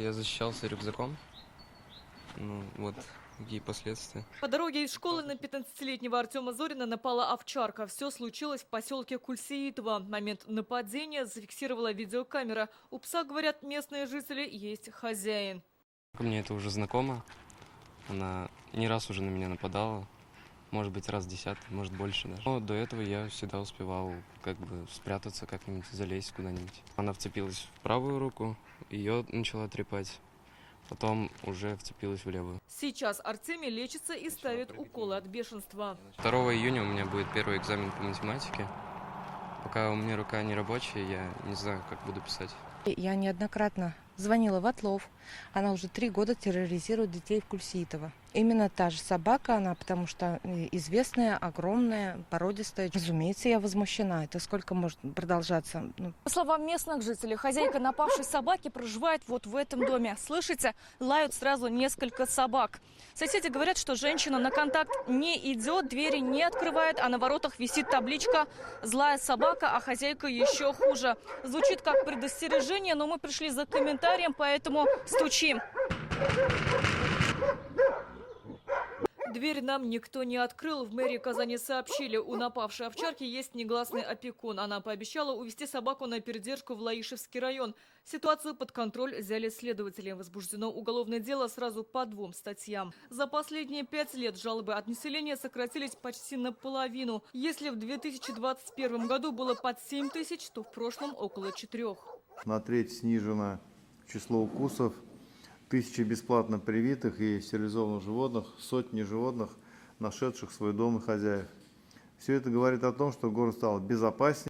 Я защищался рюкзаком. Ну, вот какие последствия. По дороге из школы на 15-летнего Артема Зорина напала овчарка. Все случилось в поселке Кульсеитово. Момент нападения зафиксировала видеокамера. У пса, говорят местные жители, есть хозяин. Мне это уже знакомо. Она не раз уже на меня нападала. Может быть, раз 10, может больше даже. Но до этого я всегда успевал как бы спрятаться как-нибудь, залезть куда-нибудь. Она вцепилась в правую руку, ее начала трепать. Потом уже вцепилась в левую. Сейчас Артемий лечится и ставит уколы от бешенства. 2 июня у меня будет первый экзамен по математике. Пока у меня рука не рабочая, я не знаю, как буду писать. Я неоднократно звонила в Отлов. Она уже 3 года терроризирует детей в Кульсеитово. Именно та же собака она, потому что известная, огромная, породистая. Разумеется, я возмущена. Это сколько может продолжаться? По словам местных жителей, хозяйка напавшей собаки проживает вот в этом доме. Слышите, лают сразу несколько собак. Соседи говорят, что женщина на контакт не идет, двери не открывает, а на воротах висит табличка «Злая собака», а хозяйка еще хуже. Звучит как предостережение, но мы пришли за комментарием, поэтому стучим. Дверь нам никто не открыл. В мэрии Казани сообщили, у напавшей овчарки есть негласный опекун. Она пообещала увезти собаку на передержку в Лаишевский район. Ситуацию под контроль взяли следователи. Возбуждено уголовное дело сразу по 2 статьям. За последние 5 лет жалобы от населения сократились почти наполовину. Если в 2021 году было под 7 тысяч, то в прошлом около 4. На треть снижено число укусов, 1000 бесплатно привитых и стерилизованных животных, сотни животных, нашедших свой дом и хозяев. Все это говорит о том, что город стал безопаснее.